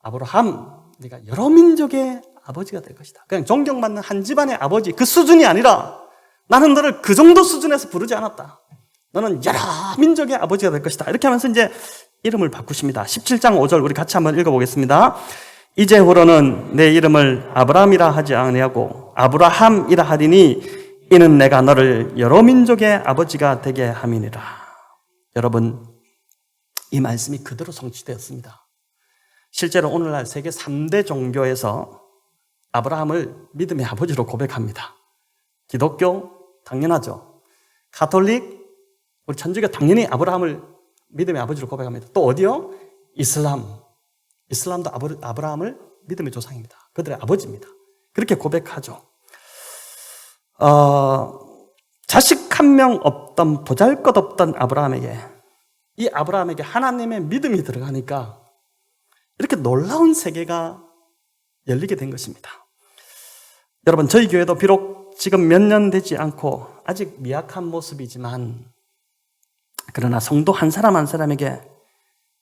아브라함, 네가 여러 민족의 아버지가 될 것이다. 그냥 존경받는 한 집안의 아버지, 그 수준이 아니라 나는 너를 그 정도 수준에서 부르지 않았다. 너는 여러 민족의 아버지가 될 것이다. 이렇게 하면서 이제 이름을 바꾸십니다. 17장 5절 우리 같이 한번 읽어보겠습니다. 이제후로는 내 이름을 아브라함이라 하지 아니하고 아브라함이라 하리니 이는 내가 너를 여러 민족의 아버지가 되게 함이니라. 여러분, 이 말씀이 그대로 성취되었습니다. 실제로 오늘날 세계 3대 종교에서 아브라함을 믿음의 아버지로 고백합니다. 기독교 당연하죠. 가톨릭, 우리 천주교 당연히 아브라함을 믿음의 아버지로 고백합니다. 또 어디요? 이슬람도 아브라함을 믿음의 조상입니다. 그들의 아버지입니다. 그렇게 고백하죠. 자식 한 명 없던 보잘것없던 이 아브라함에게 하나님의 믿음이 들어가니까 이렇게 놀라운 세계가 열리게 된 것입니다. 여러분, 저희 교회도 비록 지금 몇 년 되지 않고 아직 미약한 모습이지만, 그러나 성도 한 사람 한 사람에게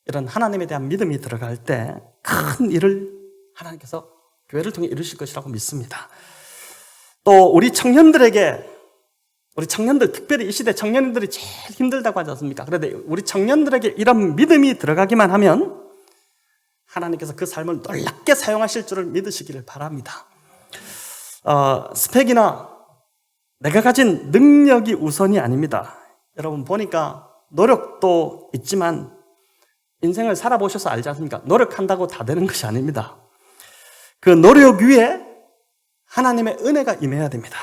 이런 하나님에 대한 믿음이 들어갈 때 큰 일을 하나님께서 교회를 통해 이루실 것이라고 믿습니다. 또 우리 청년들, 특별히 이 시대 청년들이 제일 힘들다고 하지 않습니까? 그런데 우리 청년들에게 이런 믿음이 들어가기만 하면 하나님께서 그 삶을 놀랍게 사용하실 줄을 믿으시기를 바랍니다. 스펙이나 내가 가진 능력이 우선이 아닙니다. 여러분, 보니까 노력도 있지만 인생을 살아보셔서 알지 않습니까? 노력한다고 다 되는 것이 아닙니다. 그 노력 위에 하나님의 은혜가 임해야 됩니다.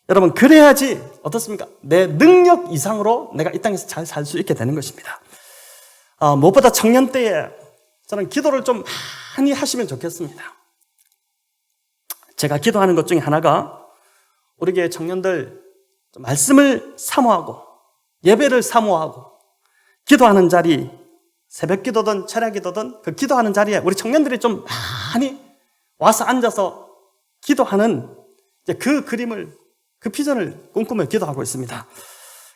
여러분, 그래야지 어떻습니까? 내 능력 이상으로 내가 이 땅에서 잘 살 수 있게 되는 것입니다. 무엇보다 청년 때에 저는 기도를 좀 많이 하시면 좋겠습니다. 제가 기도하는 것 중에 하나가 우리 교회 청년들 말씀을 사모하고 예배를 사모하고 기도하는 자리, 새벽 기도든 철야 기도든 그 기도하는 자리에 우리 청년들이 좀 많이 와서 앉아서 기도하는 그 그림을, 그 비전을 꿈꾸며 기도하고 있습니다.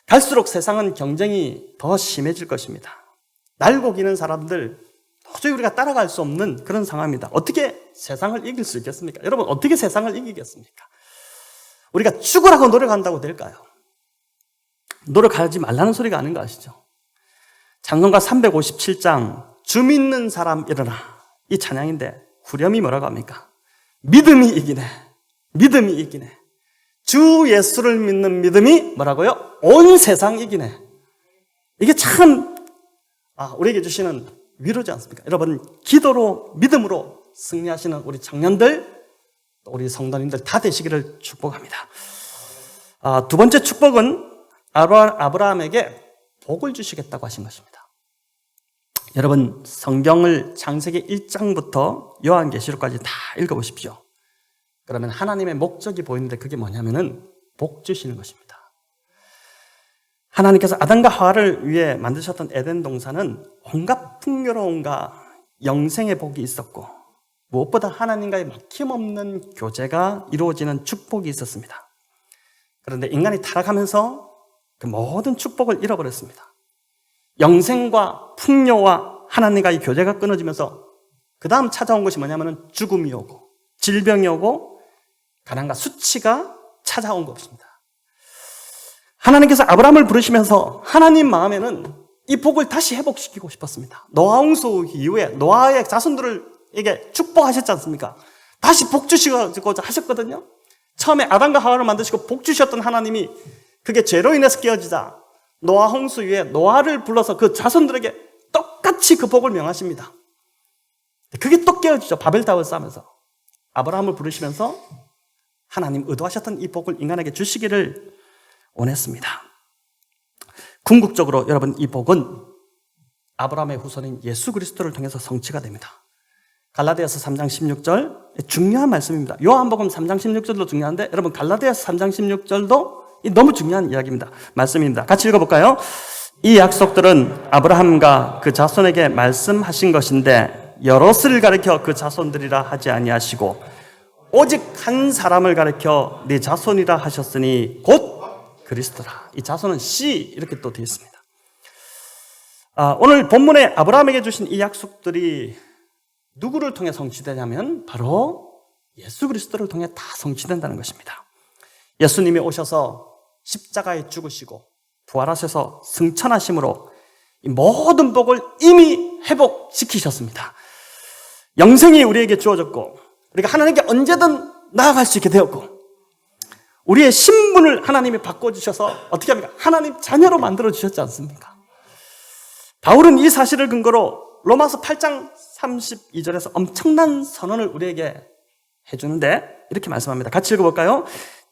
갈수록 세상은 경쟁이 더 심해질 것입니다. 날고 기는 사람들 도저히 우리가 따라갈 수 없는 그런 상황입니다. 어떻게 세상을 이길 수 있겠습니까? 여러분, 어떻게 세상을 이기겠습니까? 우리가 죽으라고 노력한다고 될까요? 노력하지 말라는 소리가 아닌 거 아시죠? 찬송가 357장 주 믿는 사람 일어나, 이 찬양인데 후렴이 뭐라고 합니까? 믿음이 이기네. 믿음이 이기네. 주 예수를 믿는 믿음이 뭐라고요? 온 세상 이기네. 이게 참 우리에게 주시는 위로지 않습니까? 여러분, 기도로 믿음으로 승리하시는 우리 청년들, 우리 성도님들 다 되시기를 축복합니다. 두 번째 축복은 아브라함에게 복을 주시겠다고 하신 것입니다. 여러분, 성경을 창세기 1장부터 요한계시록까지 다 읽어보십시오. 그러면 하나님의 목적이 보이는데 그게 뭐냐면은 복 주시는 것입니다. 하나님께서 아담과 하와를 위해 만드셨던 에덴 동산은 온갖 풍요로움과 영생의 복이 있었고, 무엇보다 하나님과의 막힘없는 교제가 이루어지는 축복이 있었습니다. 그런데 인간이 타락하면서 그 모든 축복을 잃어버렸습니다. 영생과 풍요와 하나님과의 교제가 끊어지면서 그 다음 찾아온 것이 뭐냐면 죽음이 오고 질병이 오고 가난과 수치가 찾아온 것입니다. 하나님께서 아브라함을 부르시면서 하나님 마음에는 이 복을 다시 회복시키고 싶었습니다. 노아 홍수 이후에 노아의 자손들에게 축복하셨지 않습니까? 다시 복 주시고자 하셨거든요. 처음에 아담과 하와를 만드시고 복 주셨던 하나님이 그게 죄로 인해서 깨어지자 노아 홍수 이후에 노아를 불러서 그 자손들에게 똑같이 그 복을 명하십니다. 그게 또 깨어지죠. 바벨탑을 쌓으면서 아브라함을 부르시면서 하나님 의도하셨던 이 복을 인간에게 주시기를 원했습니다. 궁극적으로 여러분, 이 복은 아브라함의 후손인 예수 그리스도를 통해서 성취가 됩니다. 갈라디아서 3장 16절 중요한 말씀입니다. 요한복음 3장 16절도 중요한데 여러분, 갈라디아서 3장 16절도 너무 중요한 이야기입니다. 말씀입니다. 같이 읽어볼까요? 이 약속들은 아브라함과 그 자손에게 말씀하신 것인데 여럿을 가리켜 그 자손들이라 하지 아니하시고 오직 한 사람을 가리켜 네 자손이라 하셨으니 곧 그리스도라. 이 자손은 씨 이렇게 또 되어 있습니다. 오늘 본문에 아브라함에게 주신 이 약속들이 누구를 통해 성취되냐면 바로 예수 그리스도를 통해 다 성취된다는 것입니다. 예수님이 오셔서 십자가에 죽으시고 부활하셔서 승천하심으로 이 모든 복을 이미 회복시키셨습니다. 영생이 우리에게 주어졌고 우리가 하나님께 언제든 나아갈 수 있게 되었고 우리의 신분을 하나님이 바꿔주셔서 어떻게 합니까? 하나님 자녀로 만들어주셨지 않습니까? 바울은 이 사실을 근거로 로마서 8장 32절에서 엄청난 선언을 우리에게 해주는데 이렇게 말씀합니다. 같이 읽어볼까요?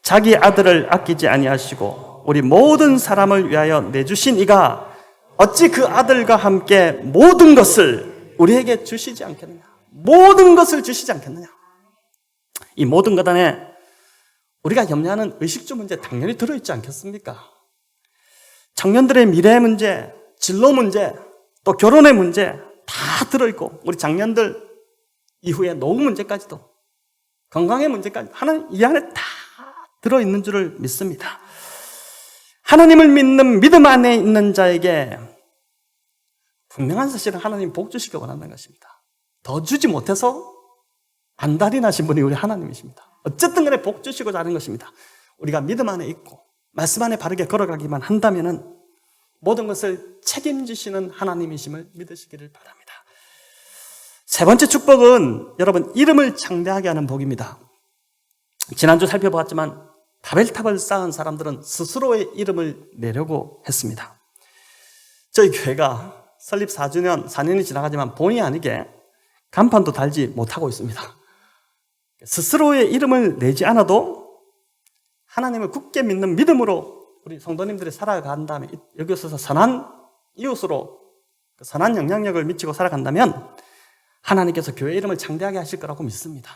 자기 아들을 아끼지 아니하시고 우리 모든 사람을 위하여 내주신 이가 어찌 그 아들과 함께 모든 것을 우리에게 주시지 않겠느냐? 모든 것을 주시지 않겠느냐? 이 모든 것 안에 우리가 염려하는 의식주 문제 당연히 들어있지 않겠습니까? 청년들의 미래 문제, 진로 문제, 또 결혼의 문제 다 들어있고 우리 장년들 이후에 노후 문제까지도 건강의 문제까지 하나님 이 안에 다 들어있는 줄을 믿습니다. 하나님을 믿는 믿음 안에 있는 자에게 분명한 사실은 하나님 복 주시기 원하는 것입니다. 더 주지 못해서 안달이 나신 분이 우리 하나님이십니다. 어쨌든 간에 복 주시고자 하는 것입니다. 우리가 믿음 안에 있고 말씀 안에 바르게 걸어가기만 한다면은 모든 것을 책임지시는 하나님이심을 믿으시기를 바랍니다. 세 번째 축복은 여러분 이름을 창대하게 하는 복입니다. 지난주 살펴보았지만 바벨탑을 쌓은 사람들은 스스로의 이름을 내려고 했습니다. 저희 교회가 설립 4년이 지나가지만 본의 아니게 간판도 달지 못하고 있습니다. 스스로의 이름을 내지 않아도 하나님을 굳게 믿는 믿음으로 우리 성도님들이 살아간 다음에 여기 있어서 선한 이웃으로 선한 영향력을 미치고 살아간다면 하나님께서 교회 이름을 창대하게 하실 거라고 믿습니다.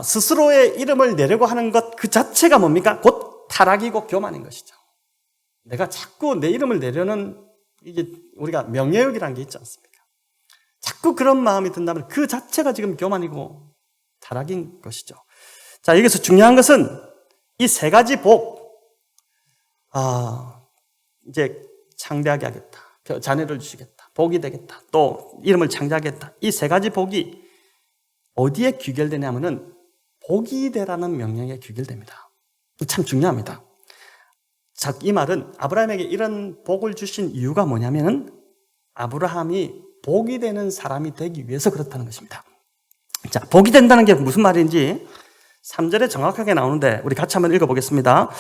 스스로의 이름을 내려고 하는 것 그 자체가 뭡니까? 곧 타락이고 교만인 것이죠. 내가 자꾸 내 이름을 내려는 이게 우리가 명예욕이라는 게 있지 않습니까? 자꾸 그런 마음이 든다면 그 자체가 지금 교만이고 타락인 것이죠. 자, 여기서 중요한 것은 이 세 가지 복, 이제 창대하게 하겠다, 자녀를 주시겠다, 복이 되겠다, 또 이름을 창대하겠다. 이 세 가지 복이 어디에 귀결되냐면은 복이 되라는 명령에 귀결됩니다. 참 중요합니다. 자, 이 말은 아브라함에게 이런 복을 주신 이유가 뭐냐면은 아브라함이 복이 되는 사람이 되기 위해서 그렇다는 것입니다. 자, 복이 된다는 게 무슨 말인지 3절에 정확하게 나오는데 우리 같이 한번 읽어보겠습니다.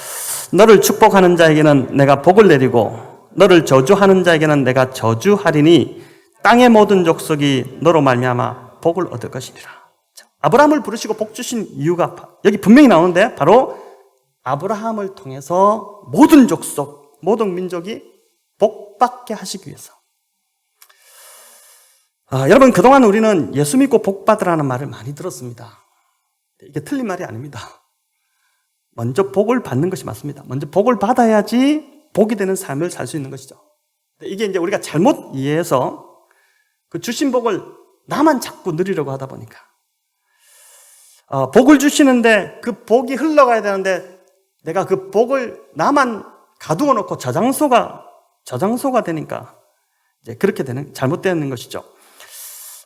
너를 축복하는 자에게는 내가 복을 내리고 너를 저주하는 자에게는 내가 저주하리니 땅의 모든 족속이 너로 말미암아 복을 얻을 것이니라. 아브라함을 부르시고 복 주신 이유가 여기 분명히 나오는데 바로 아브라함을 통해서 모든 족속, 모든 민족이 복받게 하시기 위해서. 여러분, 그동안 우리는 예수 믿고 복받으라는 말을 많이 들었습니다. 이게 틀린 말이 아닙니다. 먼저 복을 받는 것이 맞습니다. 먼저 복을 받아야지 복이 되는 삶을 살 수 있는 것이죠. 이게 이제 우리가 잘못 이해해서 그 주신 복을 나만 자꾸 누리려고 하다 보니까 복을 주시는데 그 복이 흘러가야 되는데 내가 그 복을 나만 가두어 놓고 저장소가 되니까 이제 그렇게 잘못되는 것이죠.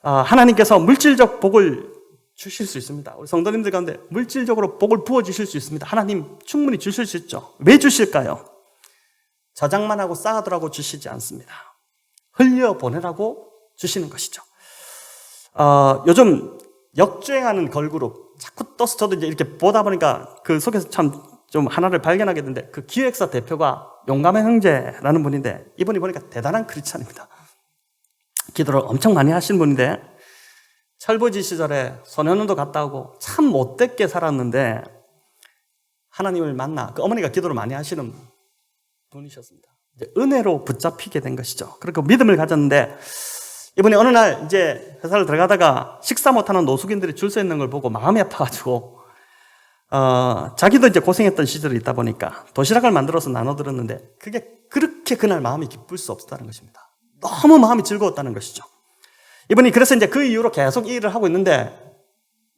하나님께서 물질적 복을 주실 수 있습니다. 우리 성도님들 가운데 물질적으로 복을 부어주실 수 있습니다. 하나님 충분히 주실 수 있죠. 왜 주실까요? 저장만 하고 쌓아두라고 주시지 않습니다. 흘려보내라고 주시는 것이죠. 요즘 역주행하는 걸그룹 자꾸 떠서 저도 이제 이렇게 보다 보니까 그 속에서 참 좀 하나를 발견하게 됐는데 그 기획사 대표가 용감한 형제라는 분인데 이분이 보니까 대단한 크리스찬입니다. 기도를 엄청 많이 하신 분인데 철부지 시절에 소년원도 갔다 오고 참 못됐게 살았는데 하나님을 만나 그 어머니가 기도를 많이 하시는 분이셨습니다. 이제 은혜로 붙잡히게 된 것이죠. 그리고 믿음을 가졌는데 이분이 어느 날 이제 회사를 들어가다가 식사 못하는 노숙인들이 줄 서 있는 걸 보고 마음이 아파가지고 자기도 이제 고생했던 시절이 있다 보니까 도시락을 만들어서 나눠드렸는데 그게 그렇게 그날 마음이 기쁠 수 없었다는 것입니다. 너무 마음이 즐거웠다는 것이죠. 이분이 그래서 이제 그 이후로 계속 이 일을 하고 있는데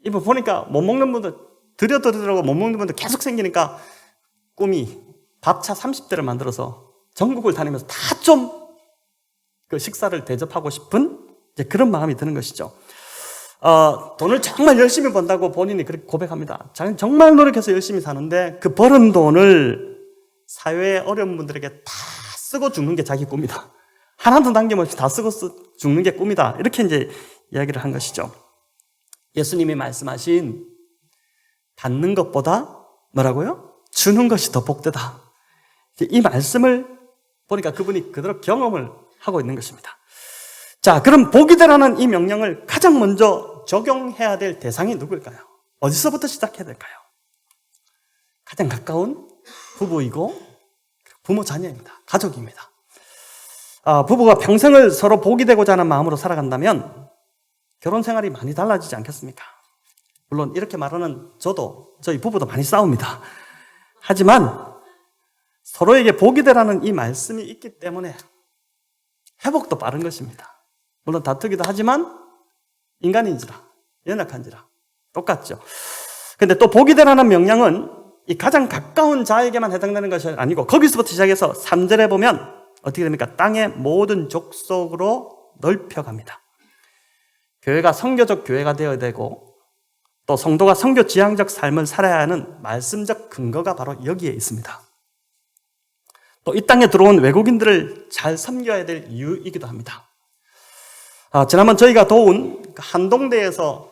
이분 보니까 못 먹는 분들 드려드리더라고 못 먹는 분들 계속 생기니까 꿈이 밥차 30대를 만들어서 전국을 다니면서 다 좀 그 식사를 대접하고 싶은 이제 그런 마음이 드는 것이죠. 돈을 정말 열심히 번다고 본인이 그렇게 고백합니다. 자기는 정말 노력해서 열심히 사는데 그 벌은 돈을 사회의 어려운 분들에게 다 쓰고 죽는 게 자기 꿈이다. 하나도 남김없이 다 쓰고 죽는 게 꿈이다. 이렇게 이제 이야기를 한 것이죠. 예수님이 말씀하신 받는 것보다 뭐라고요? 주는 것이 더 복되다. 이 말씀을 보니까 그분이 그대로 경험을 하고 있는 것입니다. 자, 그럼 복이 되라는 이 명령을 가장 먼저 적용해야 될 대상이 누구일까요? 어디서부터 시작해야 될까요? 가장 가까운 부부이고 부모 자녀입니다. 가족입니다. 부부가 평생을 서로 복이 되고자 하는 마음으로 살아간다면 결혼 생활이 많이 달라지지 않겠습니까? 물론 이렇게 말하는 저희 부부도 많이 싸웁니다. 하지만 서로에게 복이 되라는 이 말씀이 있기 때문에 회복도 빠른 것입니다. 물론 다투기도 하지만 인간인지라 연약한지라 똑같죠. 근데 또 복이 되라는 명령은 이 가장 가까운 자에게만 해당되는 것이 아니고 거기서부터 시작해서 3절에 보면 어떻게 됩니까? 땅의 모든 족속으로 넓혀갑니다. 교회가 선교적 교회가 되어야 되고 또 성도가 선교 지향적 삶을 살아야 하는 말씀적 근거가 바로 여기에 있습니다. 또 이 땅에 들어온 외국인들을 잘 섬겨야 될 이유이기도 합니다. 지난번 저희가 도운 한동대에서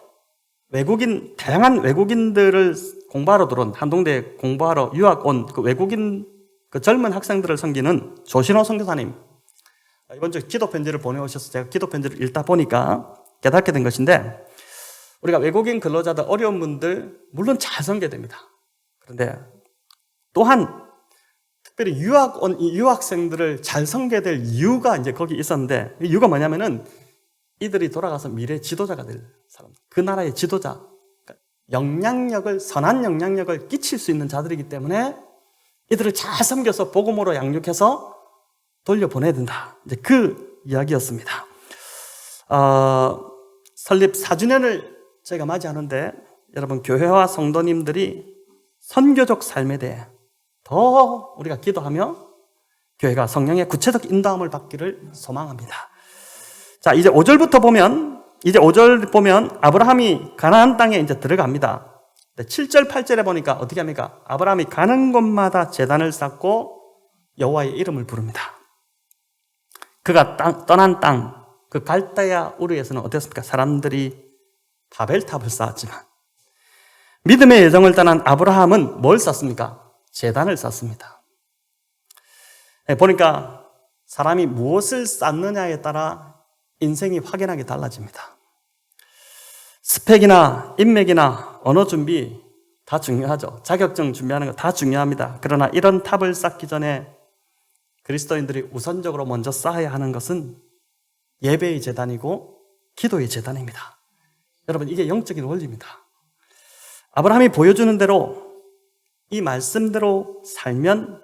다양한 외국인들을 공부하러 들어온, 한동대에 공부하러 유학 온 그 외국인 그 젊은 학생들을 섬기는 조신호 선교사님, 이번 주 기도 편지를 보내오셔서 제가 기도 편지를 읽다 보니까 깨닫게 된 것인데, 우리가 외국인 근로자들 어려운 분들 물론 잘 섬겨야 됩니다. 그런데 또한 특별히 유학 온 이 유학생들을 잘 섬겨야 될 이유가 이제 거기 있었는데, 이 이유가 뭐냐면은 이들이 돌아가서 미래 지도자가 될 사람, 그 나라의 지도자, 선한 영향력을 끼칠 수 있는 자들이기 때문에 이들을 잘 섬겨서 복음으로 양육해서 돌려보내야 된다. 이제 그 이야기였습니다. 설립 4주년을 저희가 맞이하는데 여러분, 교회와 성도님들이 선교적 삶에 대해 더 우리가 기도하며 교회가 성령의 구체적 인도함을 받기를 소망합니다. 자, 이제 5절 보면 아브라함이 가나안 땅에 이제 들어갑니다. 7절, 8절에 보니까 어떻게 합니까? 아브라함이 가는 곳마다 제단을 쌓고 여호와의 이름을 부릅니다. 그가 떠난 땅, 그 갈대아 우르에서는 어땠습니까? 사람들이 바벨탑을 쌓았지만 믿음의 여정을 떠난 아브라함은 뭘 쌓습니까? 제단을 쌓습니다. 보니까 사람이 무엇을 쌓느냐에 따라 인생이 확연하게 달라집니다. 스펙이나 인맥이나 언어 준비 다 중요하죠. 자격증 준비하는 거 다 중요합니다. 그러나 이런 탑을 쌓기 전에 그리스도인들이 우선적으로 먼저 쌓아야 하는 것은 예배의 제단이고 기도의 제단입니다. 여러분, 이게 영적인 원리입니다. 아브라함이 보여주는 대로 이 말씀대로 살면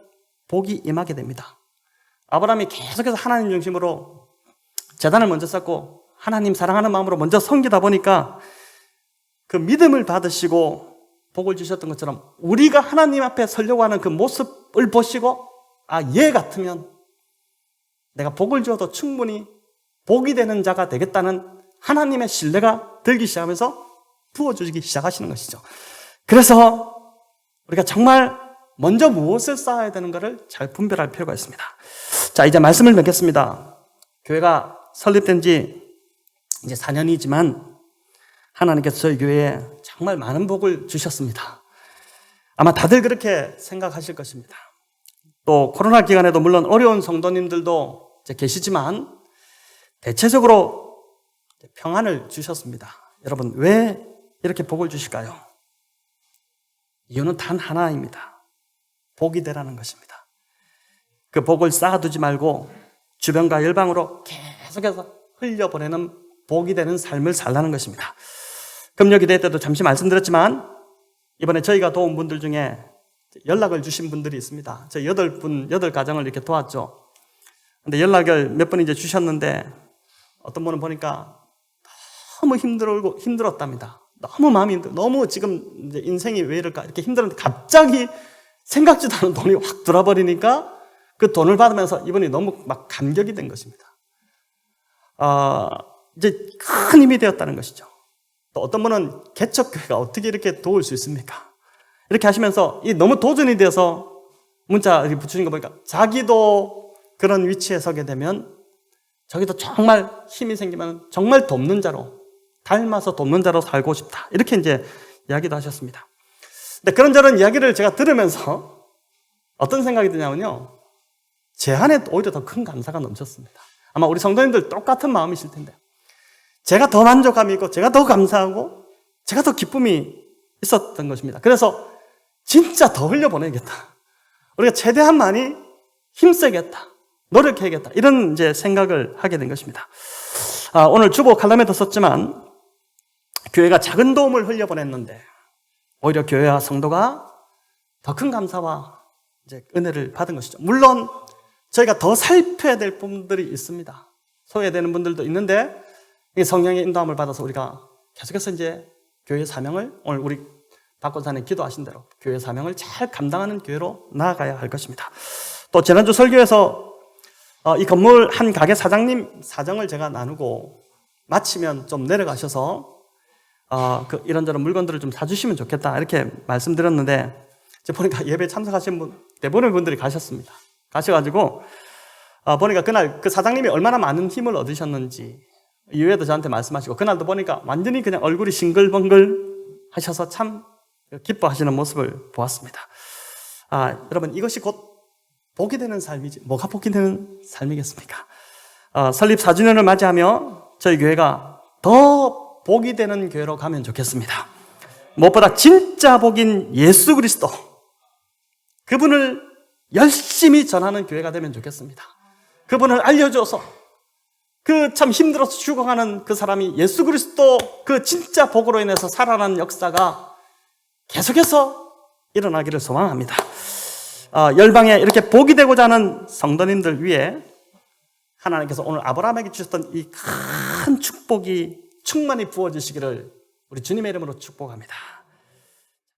복이 임하게 됩니다. 아브라함이 계속해서 하나님 중심으로 제단을 먼저 쌓고 하나님 사랑하는 마음으로 먼저 섬기다 보니까 그 믿음을 받으시고 복을 주셨던 것처럼 우리가 하나님 앞에 서려고 하는 그 모습을 보시고 얘 같으면 내가 복을 주어도 충분히 복이 되는 자가 되겠다는 하나님의 신뢰가 들기 시작하면서 부어주기 시작하시는 것이죠. 그래서 우리가 정말 먼저 무엇을 쌓아야 되는가를 잘 분별할 필요가 있습니다. 자, 이제 말씀을 맺겠습니다. 교회가 설립된 지 이제 4년이지만 하나님께서 저희 교회에 정말 많은 복을 주셨습니다. 아마 다들 그렇게 생각하실 것입니다. 또 코로나 기간에도 물론 어려운 성도님들도 이제 계시지만 대체적으로 평안을 주셨습니다. 여러분, 왜 이렇게 복을 주실까요? 이유는 단 하나입니다. 복이 되라는 것입니다. 그 복을 쌓아두지 말고 주변과 열방으로 계속해서 흘려보내는 복이 되는 삶을 살라는 것입니다. 금요기대 때도 잠시 말씀드렸지만 이번에 저희가 도운 분들 중에 연락을 주신 분들이 있습니다. 저희 8가정을 이렇게 도왔죠. 근데 연락을 몇 번 이제 주셨는데 어떤 분은 보니까 너무 힘들었답니다. 너무 마음이 힘들어. 너무 지금 이제 인생이 왜 이럴까 이렇게 힘들었는데 갑자기 생각지도 않은 돈이 확 들어버리니까 그 돈을 받으면서 이분이 너무 막 감격이 된 것입니다. 이제 큰 힘이 되었다는 것이죠. 또 어떤 분은 개척교회가 어떻게 이렇게 도울 수 있습니까? 이렇게 하시면서 너무 도전이 돼서 문자 이렇게 붙이는 거 보니까 자기도 그런 위치에 서게 되면 자기도 정말 힘이 생기면 정말 돕는 자로, 닮아서 돕는 자로 살고 싶다. 이렇게 이제 이야기도 하셨습니다. 근데 그런저런 이야기를 제가 들으면서 어떤 생각이 드냐면요. 제 안에 오히려 더 큰 감사가 넘쳤습니다. 아마 우리 성도님들 똑같은 마음이실 텐데 제가 더 만족감이 있고 제가 더 감사하고 제가 더 기쁨이 있었던 것입니다. 그래서 진짜 더 흘려보내야겠다. 우리가 최대한 많이 힘쓰겠다. 노력해야겠다. 이런 이제 생각을 하게 된 것입니다. 오늘 주보 칼럼에도 썼지만 교회가 작은 도움을 흘려보냈는데 오히려 교회와 성도가 더 큰 감사와 이제 은혜를 받은 것이죠. 물론 저희가 더 살펴야 될 부분들이 있습니다. 소외되는 분들도 있는데 이 성령의 인도함을 받아서 우리가 계속해서 이제 교회 사명을 오늘 우리 박권사님 기도하신 대로 교회 사명을 잘 감당하는 교회로 나아가야 할 것입니다. 또 지난주 설교에서 이 건물 한 가게 사장님 사정을 제가 나누고 마치면 좀 내려가셔서 그 이런저런 물건들을 좀 사주시면 좋겠다 이렇게 말씀드렸는데 이제 보니까 예배 참석하신 분 대부분의 분들이 가셨습니다. 가셔가지고 보니까 그날 그 사장님이 얼마나 많은 힘을 얻으셨는지 이후에도 저한테 말씀하시고 그날도 보니까 완전히 그냥 얼굴이 싱글벙글 하셔서 참 기뻐하시는 모습을 보았습니다. 여러분 이것이 곧 복이 되는 삶이지 뭐가 복이 되는 삶이겠습니까? 설립 4주년을 맞이하며 저희 교회가 더 복이 되는 교회로 가면 좋겠습니다. 무엇보다 진짜 복인 예수 그리스도 그분을 열심히 전하는 교회가 되면 좋겠습니다. 그분을 알려줘서 그 참 힘들어서 죽어가는 그 사람이 예수 그리스도 그 진짜 복으로 인해서 살아나는 역사가 계속해서 일어나기를 소망합니다. 열방에 이렇게 복이 되고자 하는 성도님들 위해 하나님께서 오늘 아브라함에게 주셨던 이 큰 축복이 충만히 부어지시기를 우리 주님의 이름으로 축복합니다.